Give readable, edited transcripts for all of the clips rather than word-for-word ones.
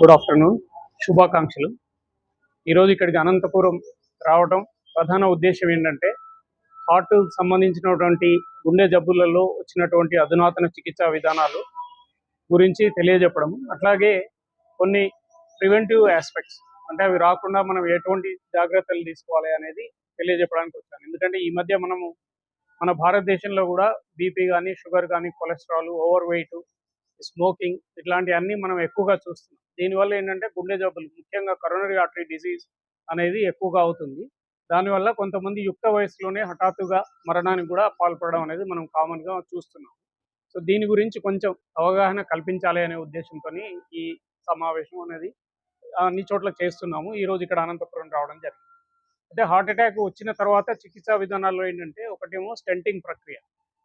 Good afternoon, శుభాకాంక్షలు. ఈరోజు ఇక్కడికి అనంతపురం రావడం ప్రధాన ఉద్దేశం ఏంటంటే హార్ట్కు సంబంధించినటువంటి గుండె జబ్బులలో వచ్చినటువంటి అధునాతన చికిత్సా విధానాలు గురించి తెలియజెప్పడం, అట్లాగే కొన్ని ప్రివెంటివ్ ఆస్పెక్ట్స్ అంటే అవి రాకుండా మనం ఎటువంటి జాగ్రత్తలు తీసుకోవాలి అనేది తెలియజెప్పడానికి వచ్చాను. ఎందుకంటే ఈ మధ్య మన భారతదేశంలో కూడా బీపీ కానీ, షుగర్ కానీ, కొలెస్ట్రాల్, ఓవర్ వెయిట్, స్మోకింగ్ ఇట్లాంటివన్నీ మనం ఎక్కువగా చూస్తున్నాం. దీనివల్ల ఏంటంటే గుండె జబ్బులు, ముఖ్యంగా కరోనరీ ఆర్టరీ డిసీజ్ అనేది ఎక్కువగా అవుతుంది. దానివల్ల కొంతమంది యుక్త వయసులోనే హఠాత్తుగా మరణానికి కూడా పాల్పడడం అనేది మనం కామన్గా చూస్తున్నాం. సో దీని గురించి కొంచెం అవగాహన కల్పించాలి అనే ఉద్దేశంతో ఈ సమావేశం అనేది అన్ని చోట్ల చేస్తున్నాము. ఈరోజు ఇక్కడ అనంతపురం రావడం జరిగింది. అంటే హార్ట్ అటాక్ వచ్చిన తర్వాత చికిత్సా విధానాల్లో ఏంటంటే ఒకటేమో స్టెంటింగ్ ప్రక్రియ,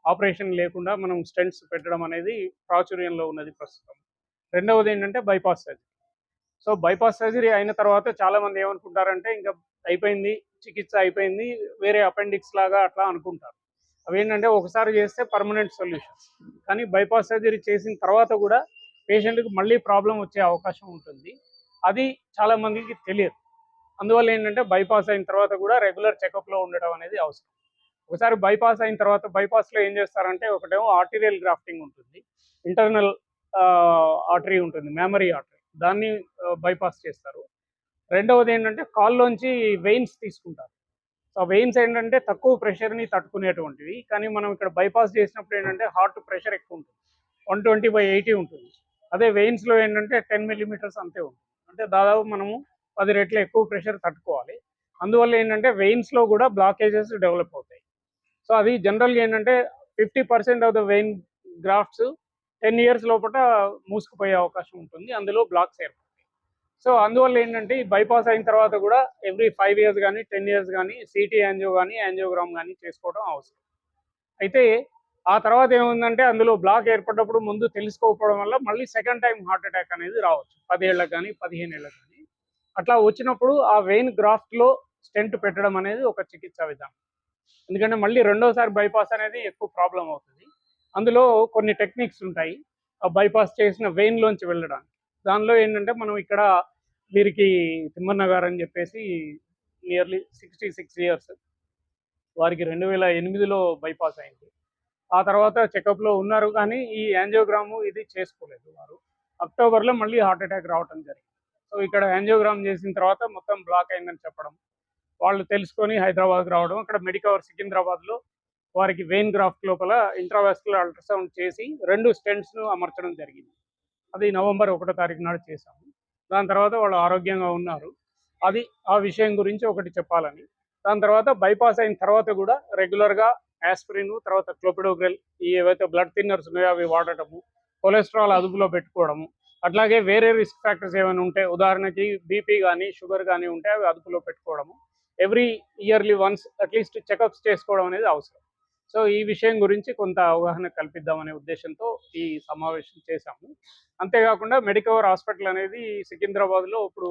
ఆపరేషన్ లేకుండా మనం స్టెంట్స్ పెట్టడం అనేది ప్రాచుర్యంలో ఉన్నది ప్రస్తుతం. రెండవది ఏంటంటే bypass surgery. So bypass surgery అయిన తర్వాత చాలామంది ఏమనుకుంటారంటే ఇంకా అయిపోయింది, చికిత్స అయిపోయింది, వేరే అపెండిక్స్ లాగా అట్లా అనుకుంటారు. అవి ఏంటంటే ఒకసారి చేస్తే పర్మనెంట్ సొల్యూషన్స్. కానీ బైపాస్ సర్జరీ చేసిన తర్వాత కూడా పేషెంట్కి మళ్ళీ ప్రాబ్లం వచ్చే అవకాశం ఉంటుంది. అది చాలామందికి తెలియదు. అందువల్ల ఏంటంటే బైపాస్ అయిన తర్వాత కూడా రెగ్యులర్ చెకప్లో ఉండడం అనేది అవసరం. ఒకసారి బైపాస్ అయిన తర్వాత బైపాస్లో ఏం చేస్తారంటే ఒకటేమో ఆర్టీరియల్ గ్రాఫ్టింగ్ ఉంటుంది, ఇంటర్నల్ ఆర్టరీ ఉంటుంది, మెమరీ ఆర్టరీ, దాన్ని బైపాస్ చేస్తారు. రెండవది ఏంటంటే కాల్లోంచి వెయిన్స్ తీసుకుంటారు. సో వెయిన్స్ ఏంటంటే తక్కువ ప్రెషర్ని తట్టుకునేటువంటివి. కానీ మనం ఇక్కడ బైపాస్ చేసినప్పుడు ఏంటంటే హార్ట్ ప్రెషర్ ఎక్కువ ఉంటుంది, 120/80 ఉంటుంది. అదే వెయిన్స్లో ఏంటంటే 10 మిల్లీమీటర్స్ అంతే ఉంటుంది. అంటే దాదాపు మనము 10 రెట్లు ఎక్కువ ప్రెషర్ తట్టుకోవాలి. అందువల్ల ఏంటంటే వెయిన్స్లో కూడా బ్లాకేజెస్ డెవలప్ అవుతాయి. సో అది జనరల్గా ఏంటంటే 50% of the vein grafts 10 years లోపల మూసుకుపోయే అవకాశం ఉంటుంది, అందులో బ్లాక్స్ ఏర్పడతాయి. సో అందువల్ల ఏంటంటే ఈ బైపాస్ అయిన తర్వాత కూడా ఎవ్రీ 5 ఇయర్స్ కానీ 10 ఇయర్స్ కానీ సిటీ యాంజియో కానీ యాంజియోగ్రామ్ కానీ చేసుకోవడం అవసరం. అయితే ఆ తర్వాత ఏముందంటే అందులో బ్లాక్ ఏర్పడినప్పుడు ముందు తెలుసుకోకపోవడం వల్ల మళ్ళీ సెకండ్ టైం హార్ట్ అటాక్ అనేది రావచ్చు, 10 ఏళ్ళకి కానీ 15 ఏళ్ళకి కానీ. అట్లా వచ్చినప్పుడు ఆ వెయిన్ గ్రాఫ్ట్లో స్టెంట్ పెట్టడం అనేది ఒక చికిత్సా విధానం. ఎందుకంటే మళ్ళీ రెండోసారి బైపాస్ అనేది ఎక్కువ ప్రాబ్లం అవుతుంది. అందులో కొన్ని టెక్నిక్స్ ఉంటాయి ఆ బైపాస్ చేసిన వెయిన్లోంచి వెళ్ళడానికి. దానిలో ఏంటంటే మనం ఇక్కడ వీరికి తిమ్మన్న గారు అని చెప్పేసి నియర్లీ 66 ఇయర్స్, వారికి 2008లో బైపాస్ అయింది. ఆ తర్వాత చెకప్లో ఉన్నారు కానీ ఈ యాంజియోగ్రాము ఇది చేసుకోలేదు వారు. అక్టోబర్లో మళ్ళీ హార్ట్ అటాక్ రావడం జరిగింది. సో ఇక్కడ యాంజియోగ్రామ్ చేసిన తర్వాత మొత్తం బ్లాక్ అయిందని చెప్పడం, వాళ్ళు తెలుసుకొని హైదరాబాద్కి రావడం, అక్కడ మెడికవర్ సికింద్రాబాద్లో వారికి వెయిన్ గ్రాఫ్ట్ లోపల ఇంట్రావాస్కులర్ అల్ట్రాసౌండ్ చేసి 2 స్టెంట్స్ను అమర్చడం జరిగింది. అది నవంబర్ 1వ తారీఖు నాడు చేశాము. దాని తర్వాత వాళ్ళు ఆరోగ్యంగా ఉన్నారు. అది ఆ విషయం గురించి ఒకటి చెప్పాలని. దాని తర్వాత బైపాస్ అయిన తర్వాత కూడా రెగ్యులర్గా యాస్పిరిన్, తర్వాత క్లోపిడోగ్రెల్, ఈ ఏవైతే బ్లడ్ థిన్నర్స్ ఉన్నాయో అవి వాడటము, కొలెస్ట్రాల్ అదుపులో పెట్టుకోవడము, అట్లాగే వేరే రిస్క్ ఫ్యాక్టర్స్ ఏమైనా ఉంటే, ఉదాహరణకి బీపీ కానీ షుగర్ కానీ ఉంటే అవి అదుపులో పెట్టుకోవడము, every yearly once at least checkups చేసుకోవడం అనేది అవసరం. సో ఈ విషయం గురించి కొంత అవగాహన కల్పిద్దామనే ఉద్దేశంతో ఈ సమావేశం చేశాము. అంతేకాకుండా మెడికవర్ హాస్పిటల్ అనేది సికింద్రాబాద్లో ఇప్పుడు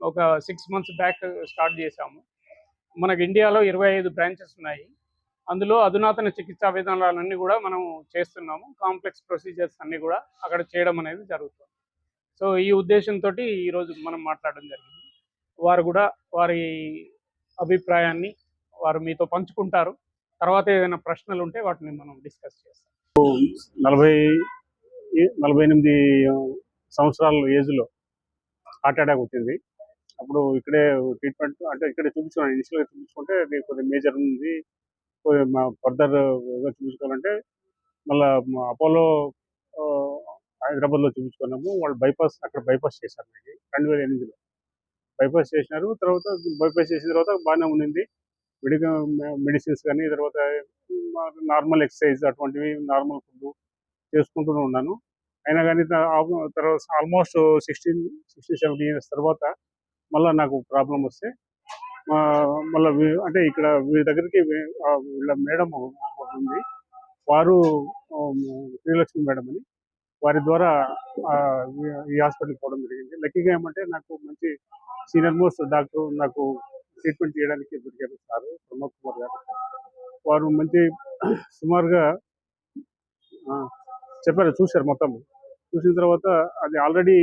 ఒక 6 మంత్స్ బ్యాక్ స్టార్ట్ చేశాము. మనకి ఇండియాలో 25 బ్రాంచెస్ ఉన్నాయి. అందులో అధునాతన చికిత్సా విధానాలన్నీ కూడా మనం చేస్తున్నాము. కాంప్లెక్స్ ప్రొసీజర్స్ అన్నీ కూడా అక్కడ చేయడం అనేది జరుగుతుంది. సో ఈ ఉద్దేశంతో ఈరోజు మనం మాట్లాడడం జరిగింది. వారు కూడా వారి అభిప్రాయాన్ని వారు మీతో పంచుకుంటారు. తర్వాత ఏదైనా ప్రశ్నలు ఉంటే వాటిని మనం డిస్కస్ చేస్తాం. 48 సంవత్సరాల ఏజ్లో హార్ట్ అటాక్ వచ్చింది. అప్పుడు ఇక్కడే ట్రీట్మెంట్ అంటే ఇక్కడే చూపించుకున్నాను. ఇనిషియల్గా చూపించుకుంటే అది కొద్దిగా మేజర్ ఉంది, ఫర్దర్గా చూపించుకోవాలంటే మళ్ళీ అపోలో హైదరాబాద్లో చూపించుకున్నాము. వాళ్ళు అక్కడ బైపాస్ చేశారు. నాకు 2008లో బైపాస్ చేసినారు. తర్వాత బైపాస్ చేసిన తర్వాత బాగానే ఉండింది. మెడిసిన్స్ కానీ, తర్వాత నార్మల్ ఎక్సర్సైజ్ అటువంటివి, నార్మల్ ఫుడ్ చేసుకుంటూనే ఉన్నాను. అయినా కానీ తర్వాత ఆల్మోస్ట్ 16-17 ఇయర్స్ తర్వాత మళ్ళీ నాకు ప్రాబ్లం వస్తే మళ్ళీ అంటే ఇక్కడ వీళ్ళ దగ్గరికి వీళ్ళ మేడం ఉంది, వారు శ్రీలక్ష్మి మేడం అని, వారి ద్వారా ఈ హాస్పిటల్కి పోవడం జరిగింది. లక్కీగా ఏమంటే నాకు మంచి సీనియర్ మోస్ట్ డాక్టర్ నాకు ట్రీట్మెంట్ చేయడానికి దొరికారు సార్ ప్రమోద్ కుమార్ గారు. వారు మంచి సుమారుగా చెప్పారు, చూశారు, మొత్తం చూసిన తర్వాత అది ఆల్రెడీ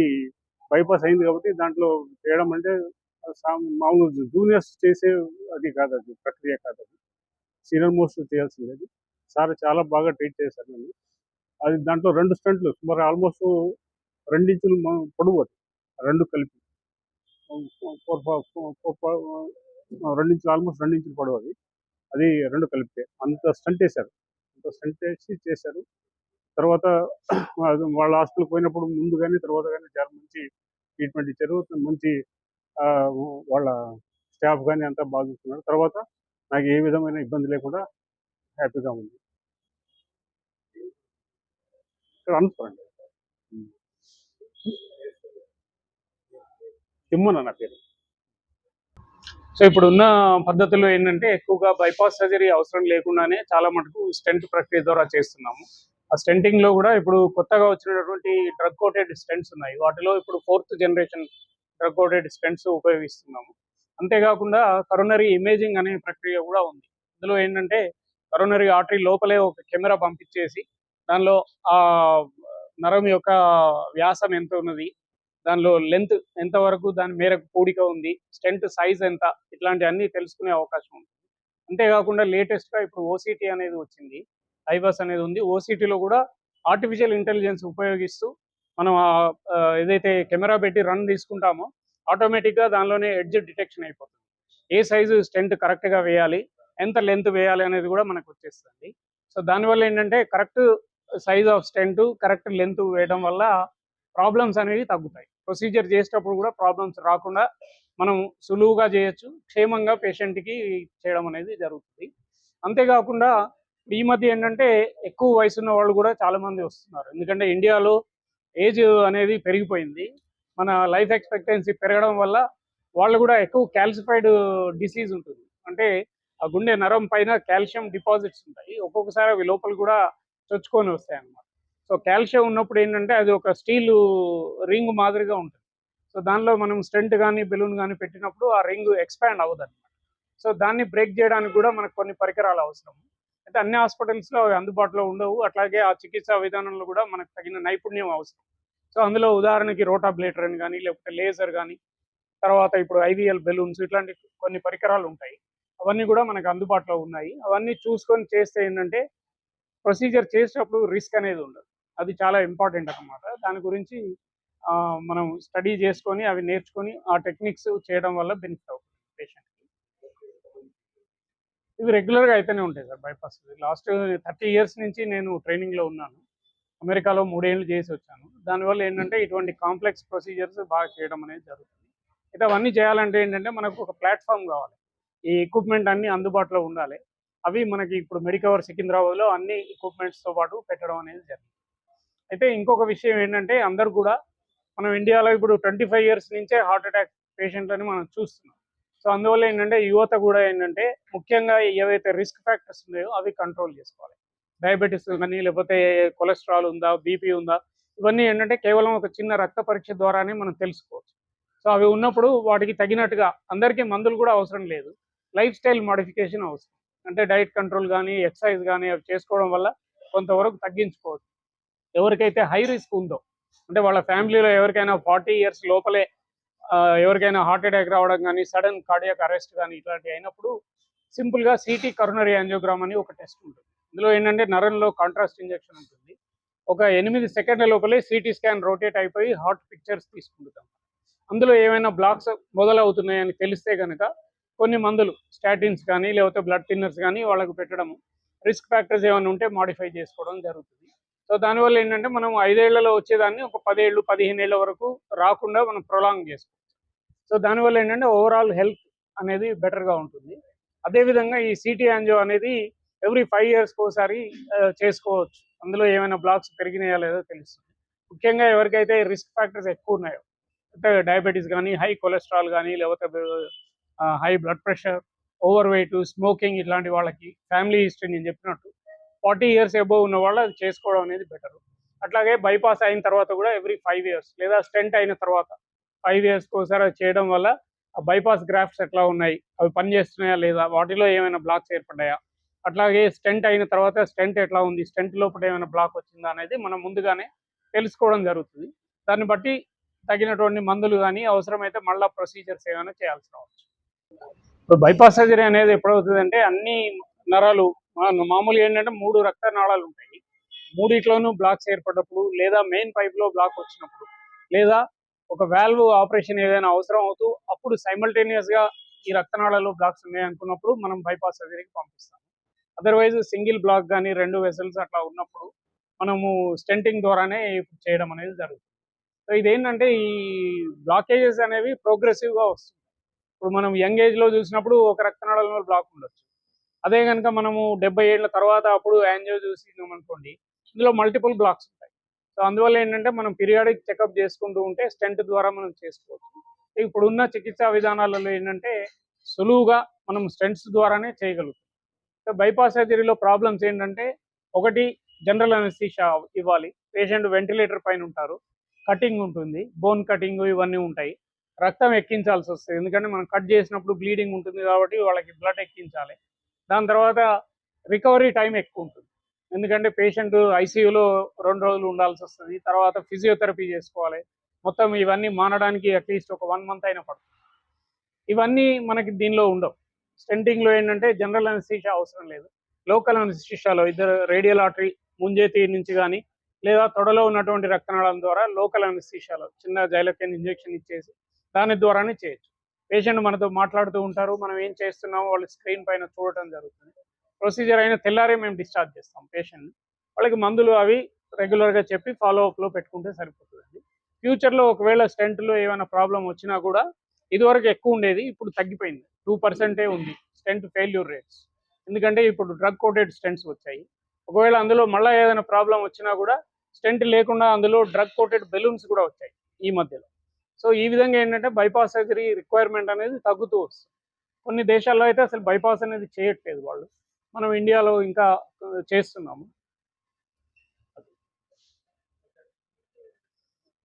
బైపాస్ అయింది కాబట్టి దాంట్లో చేయడం అంటే మామూలు జూనియర్స్ చేసే అది కాదు, అది ప్రక్రియ కాదు, అది సీనియర్ మోస్ట్ చేయాల్సింది. అది సార్ చాలా బాగా ట్రీట్ చేశారు నన్ను. అది దాంట్లో 2 స్టంట్లు సుమారు ఆల్మోస్ట్ 2 ఇంచులు పొడవు, అది 2 కలిపి 2 ఇంచులు, ఆల్మోస్ట్ 2 ఇంచులు పొడవు అది. అది 2 కలిపితే అంత స్టంట్ వేశారు, అంత స్టంట్ వేసి చేశారు. తర్వాత వాళ్ళ హాస్పిటల్కి పోయినప్పుడు ముందు కానీ తర్వాత కానీ చాలా మంచి ట్రీట్మెంట్ ఇచ్చారు. మంచి వాళ్ళ స్టాఫ్ కానీ అంతా బాగా చూస్తున్నారు. తర్వాత నాకు ఏ విధమైన ఇబ్బంది లేకుండా హ్యాపీగా ఉంది. ఇక్కడ అనుకోండి తిమ్మన నా పేరు. సో ఇప్పుడున్న పద్ధతుల్లో ఏంటంటే ఎక్కువగా బైపాస్ సర్జరీ అవసరం లేకుండానే చాలా మటుకు స్టెంట్ ప్రక్రియ ద్వారా చేస్తున్నాము. ఆ స్టెంటింగ్లో కూడా ఇప్పుడు కొత్తగా వచ్చినటువంటి డ్రగ్ కోటెడ్ స్టెంట్స్ ఉన్నాయి. వాటిలో ఇప్పుడు 4th generation drug coated stents ఉపయోగిస్తున్నాము. అంతేకాకుండా కరోనరీ ఇమేజింగ్ అనే ప్రక్రియ కూడా ఉంది. ఇందులో ఏంటంటే కరోనరీ ఆర్టరీ లోపలే ఒక కెమెరా పంపించేసి దానిలో ఆ నరం యొక్క వ్యాసం ఎంత ఉన్నది, దానిలో లెంత్ ఎంతవరకు దాని మేరకు కూడిక ఉంది, స్టెంట్ సైజ్ ఎంత, ఇట్లాంటి అన్నీ తెలుసుకునే అవకాశం ఉంది. అంతేకాకుండా లేటెస్ట్గా ఇప్పుడు ఓసీటీ అనేది వచ్చింది, ఐవాస్ అనేది ఉంది. ఓసీటీలో కూడా ఆర్టిఫిషియల్ ఇంటెలిజెన్స్ ఉపయోగిస్తూ మనం ఏదైతే కెమెరా పెట్టి రన్ తీసుకుంటామో ఆటోమేటిక్గా దానిలోనే ఎడ్జ్ డిటెక్షన్ అయిపోతుంది. ఏ సైజు స్టెంట్ కరెక్ట్గా వేయాలి, ఎంత లెంత్ వేయాలి అనేది కూడా మనకు వచ్చేస్తుంది. సో దానివల్ల ఏంటంటే correct size of stent, correct length వేయడం వల్ల ప్రాబ్లమ్స్ అనేవి తగ్గుతాయి. ప్రొసీజర్ చేసేటప్పుడు కూడా ప్రాబ్లమ్స్ రాకుండా మనం సులువుగా చేయొచ్చు, క్షేమంగా పేషెంట్కి చేయడం అనేది జరుగుతుంది. అంతేకాకుండా ఈ మధ్య ఏంటంటే ఎక్కువ వయసు ఉన్న వాళ్ళు కూడా చాలామంది వస్తున్నారు. ఎందుకంటే ఇండియాలో ఏజ్ అనేది పెరిగిపోయింది. మన లైఫ్ ఎక్స్పెక్టెన్సీ పెరగడం వల్ల వాళ్ళు కూడా ఎక్కువ క్యాల్సిఫైడ్ డిసీజ్ ఉంటుంది. అంటే ఆ గుండె నరం పైన కాల్షియం డిపాజిట్స్ ఉంటాయి. ఒక్కొక్కసారి అవి లోపల కూడా చొచ్చుకొని వస్తాయి అన్నమాట. సో కాల్షియం ఉన్నప్పుడు ఏంటంటే అది ఒక స్టీల్ రింగ్ మాదిరిగా ఉంటుంది. సో దానిలో మనం స్టెంట్ కానీ బెలూన్ కానీ పెట్టినప్పుడు ఆ రింగ్ ఎక్స్పాండ్ అవ్వదు అనమాట. సో దాన్ని బ్రేక్ చేయడానికి కూడా మనకు కొన్ని పరికరాలు అవసరం. అయితే అన్ని హాస్పిటల్స్లో అవి అందుబాటులో ఉండవు. అట్లాగే ఆ చికిత్సా విధానంలో కూడా మనకు తగిన నైపుణ్యం అవసరం. సో అందులో ఉదాహరణకి రోటాబ్లేటర్ అని కానీ, లేకపోతే లేజర్ కానీ, తర్వాత ఇప్పుడు ఐవీఎల్ బెలూన్స్, ఇట్లాంటి కొన్ని పరికరాలు ఉంటాయి. అవన్నీ కూడా మనకు అందుబాటులో ఉన్నాయి. అవన్నీ చూసుకొని చేస్తే ఏంటంటే ప్రొసీజర్ చేసేటప్పుడు రిస్క్ అనేది ఉండదు. అది చాలా ఇంపార్టెంట్ అన్నమాట. దాని గురించి మనం స్టడీ చేసుకొని అవి నేర్చుకొని ఆ టెక్నిక్స్ చేయడం వల్ల బెనిఫిట్ అవుతుంది పేషెంట్కి. ఇవి రెగ్యులర్గా అయితేనే ఉంటాయి సార్ బైపాస్. లాస్ట్ 30 ఇయర్స్ నుంచి నేను ట్రైనింగ్లో ఉన్నాను. అమెరికాలో 3 ఏళ్ళు చేసి వచ్చాను. దానివల్ల ఏంటంటే ఇటువంటి కాంప్లెక్స్ ప్రొసీజర్స్ బాగా చేయడం అనేది జరుగుతుంది. అయితే అవన్నీ చేయాలంటే ఏంటంటే మనకు ఒక ప్లాట్ఫామ్ కావాలి. ఈ ఎక్విప్మెంట్ అన్నీ అందుబాటులో ఉండాలి. అవి మనకి ఇప్పుడు మెడికవర్ సికింద్రాబాద్లో అన్ని ఎక్విప్మెంట్స్తో పాటు పెట్టడం అనేది జరిగింది. అయితే ఇంకొక విషయం ఏంటంటే అందరూ కూడా మనం ఇండియాలో ఇప్పుడు 25 ఇయర్స్ నుంచే హార్ట్ అటాక్ పేషెంట్లని మనం చూస్తున్నాం. సో అందువల్ల ఏంటంటే యువత కూడా ఏంటంటే ముఖ్యంగా ఏవైతే రిస్క్ ఫ్యాక్టర్స్ ఉన్నాయో అవి కంట్రోల్ చేసుకోవాలి. డయాబెటీస్ కానీ, లేకపోతే కొలెస్ట్రాల్ ఉందా, బీపీ ఉందా, ఇవన్నీ ఏంటంటే కేవలం ఒక చిన్న రక్త పరీక్ష ద్వారానే మనం తెలుసుకోవచ్చు. సో అవి ఉన్నప్పుడు వాటికి తగినట్టుగా అందరికీ మందులు కూడా అవసరం లేదు, లైఫ్ స్టైల్ మోడిఫికేషన్ అవసరం. అంటే డైట్ కంట్రోల్ కానీ, ఎక్సర్సైజ్ కానీ అవి చేసుకోవడం వల్ల కొంతవరకు తగ్గించుకోవచ్చు. ఎవరికైతే హై రిస్క్ ఉందో, అంటే వాళ్ళ ఫ్యామిలీలో ఎవరికైనా 40 ఇయర్స్ లోపలే ఎవరికైనా హార్ట్ అటాక్ రావడం కానీ, సడన్ కార్డియాక్ అరెస్ట్ కానీ ఇట్లాంటివి అయినప్పుడు సింపుల్గా సిటీ కరోనరీ యాంజియోగ్రామ్ అని ఒక టెస్ట్ ఉంటుంది. ఇందులో ఏంటంటే నరంలో కాంట్రాస్ట్ ఇంజెక్షన్ ఉంటుంది. ఒక 8 సెకండ్ల లోపలే సిటీ స్కాన్ రొటేట్ అయిపోయి హార్ట్ పిక్చర్స్ తీసుకుంటాం. అందులో ఏమైనా బ్లాక్స్ మొదలవుతున్నాయని తెలిస్తే కనుక కొన్ని మందులు, స్టాటిన్స్ కానీ, లేకపోతే బ్లడ్ థిన్నర్స్ కానీ వాళ్ళకు పెట్టడం, రిస్క్ ఫ్యాక్టర్స్ ఏమైనా ఉంటే మాడిఫై చేసుకోవడం జరుగుతుంది. సో దానివల్ల ఏంటంటే మనం 5 ఏళ్లలో వచ్చేదాన్ని ఒక 10 ఏళ్ళు, 15 ఏళ్ల వరకు రాకుండా మనం ప్రొలాంగ్ చేసుకోవచ్చు. సో దానివల్ల ఏంటంటే ఓవరాల్ హెల్త్ అనేది బెటర్గా ఉంటుంది. అదేవిధంగా ఈ సిటీ యాంజియో అనేది ఎవ్రీ 5 ఇయర్స్కి ఒకసారి చేసుకోవచ్చు. అందులో ఏమైనా బ్లాక్స్ పెరిగినాయా లేదో తెలుస్తుంది. ముఖ్యంగా ఎవరికైతే రిస్క్ ఫ్యాక్టర్స్ ఎక్కువ ఉన్నాయో, అంటే డయాబెటీస్ కానీ, హై కొలెస్ట్రాల్ కానీ, లేకపోతే high blood pressure, over weight, smoking, ఇట్లాంటి వాళ్ళకి ఫ్యామిలీ హిస్టరీ నేను చెప్పినట్టు 40 ఇయర్స్ అబోవ్ ఉన్న వాళ్ళు అది చేసుకోవడం అనేది బెటర్. అట్లాగే బైపాస్ అయిన తర్వాత కూడా ఎవ్రీ 5 ఇయర్స్ లేదా స్టెంట్ అయిన తర్వాత 5 ఇయర్స్కి ఒకసారి అది చేయడం వల్ల ఆ బైపాస్ గ్రాఫ్ట్స్ ఎట్లా ఉన్నాయి, అవి పనిచేస్తున్నాయా లేదా, వాటిలో ఏమైనా బ్లాక్స్ ఏర్పడ్డాయా, అట్లాగే స్టెంట్ అయిన తర్వాత స్టెంట్ ఎట్లా ఉంది, స్టెంట్ లోపల ఏమైనా బ్లాక్ వచ్చిందా అనేది మనం ముందుగానే తెలుసుకోవడం జరుగుతుంది. దాన్ని బట్టి తగినటువంటి మందులు కానీ అవసరమైతే మళ్ళీ ప్రొసీజర్స్ ఏమైనా చేయాల్సి రావచ్చు. ఇప్పుడు బైపాస్ సర్జరీ అనేది ఎప్పుడవుతుందంటే అన్ని నరాలు మామూలుగా ఏంటంటే 3 రక్త నాళాలు ఉంటాయి. మూడిట్లోనూ బ్లాక్స్ ఏర్పడినప్పుడు, లేదా మెయిన్ పైప్లో బ్లాక్ వచ్చినప్పుడు, లేదా ఒక వాల్వ్ ఆపరేషన్ ఏదైనా అవసరం అవుతూ అప్పుడు సైమల్టేనియస్గా ఈ రక్తనాళాలు బ్లాక్స్ ఉన్నాయి అనుకున్నప్పుడు మనం బైపాస్ సర్జరీకి పంపిస్తాం. అదర్వైజ్ సింగిల్ బ్లాక్ కానీ 2 వెసల్స్ అట్లా ఉన్నప్పుడు మనము స్టెంటింగ్ ద్వారానే చేయడం అనేది జరుగుతుంది. సో ఇదేంటంటే ఈ బ్లాకేజెస్ అనేవి ప్రోగ్రెసివ్గా వస్తుంది. ఇప్పుడు మనం యంగ్ ఏజ్లో చూసినప్పుడు ఒక రక్తనాళంలో బ్లాక్ ఉండొచ్చు. అదే కనుక మనము 70 ఏళ్ల తర్వాత అప్పుడు యాంజియో చూసినాం అనుకోండి, ఇందులో మల్టిపుల్ బ్లాక్స్ ఉంటాయి. సో అందువల్ల ఏంటంటే మనం పీరియాడిక్ చెకప్ చేసుకుంటూ ఉంటే స్టెంట్ ద్వారా మనం చేసుకోవచ్చు. ఇప్పుడున్న చికిత్సా విధానాలలో ఏంటంటే సులువుగా మనం స్టెంట్స్ ద్వారానే చేయగలుగుతాం. సో బైపాస్ సర్జరీలో ప్రాబ్లమ్స్ ఏంటంటే, ఒకటి జనరల్ అనెస్థీషియా ఇవ్వాలి, పేషెంట్ వెంటిలేటర్ పైన ఉంటారు, కటింగ్ ఉంటుంది, బోన్ కటింగ్ ఇవన్నీ ఉంటాయి, రక్తం ఎక్కించాల్సి వస్తుంది ఎందుకంటే మనం కట్ చేసినప్పుడు బ్లీడింగ్ ఉంటుంది కాబట్టి వాళ్ళకి బ్లడ్ ఎక్కించాలి. దాని తర్వాత రికవరీ టైం ఎక్కువ ఉంటుంది ఎందుకంటే పేషెంట్ ఐసీయూలో 2 రోజులు ఉండాల్సి వస్తుంది, తర్వాత ఫిజియోథెరపీ చేసుకోవాలి, మొత్తం ఇవన్నీ మానడానికి అట్లీస్ట్ ఒక 1 మంత్ అయినా పడుతుంది. ఇవన్నీ మనకి దీనిలో ఉండవు. స్టెంటింగ్లో ఏంటంటే జనరల్ అనెస్థీషియా అవసరం లేదు. లోకల్ అనెస్థీషియాలో ఇద్దరు రేడియల్ ఆర్టరీ ముంజేతి నుంచి కానీ లేదా తొడలో ఉన్నటువంటి రక్తనాళం ద్వారా లోకల్ అనెస్థీషియాలో చిన్న జైలకెన్ ఇంజెక్షన్ ఇచ్చేసి దాని ద్వారానే చేయొచ్చు. పేషెంట్ మనతో మాట్లాడుతూ ఉంటారు, మనం ఏం చేస్తున్నామో వాళ్ళు స్క్రీన్ పైన చూడటం జరుగుతుంది. ప్రొసీజర్ అయిన తెల్లారే మేము డిశ్చార్జ్ చేస్తాం పేషెంట్ని. వాళ్ళకి మందులు అవి రెగ్యులర్గా చెప్పి ఫాలో అప్లో పెట్టుకుంటే సరిపోతుందండి. ఫ్యూచర్లో ఒకవేళ స్టెంట్లో ఏమైనా ప్రాబ్లం వచ్చినా కూడా ఇదివరకు ఎక్కువ ఉండేది, ఇప్పుడు తగ్గిపోయింది. 2% ఉంది స్టెంట్ ఫెయిల్యూర్ రేట్స్. ఎందుకంటే ఇప్పుడు డ్రగ్ కోటెడ్ స్టెంట్స్ వచ్చాయి. ఒకవేళ అందులో మళ్ళీ ఏదైనా ప్రాబ్లం వచ్చినా కూడా స్టెంట్ లేకుండా అందులో డ్రగ్ కోటెడ్ బెలూన్స్ కూడా వచ్చాయి ఈ మధ్యలో. సో ఈ విధంగా ఏంటంటే బైపాస్ సర్జరీ రిక్వైర్మెంట్ అనేది తగ్గుతూ వస్తుంది. కొన్ని దేశాల్లో అయితే అసలు బైపాస్ అనేది చేయట్లేదు వాళ్ళు. మనం ఇండియాలో ఇంకా చేస్తున్నాము.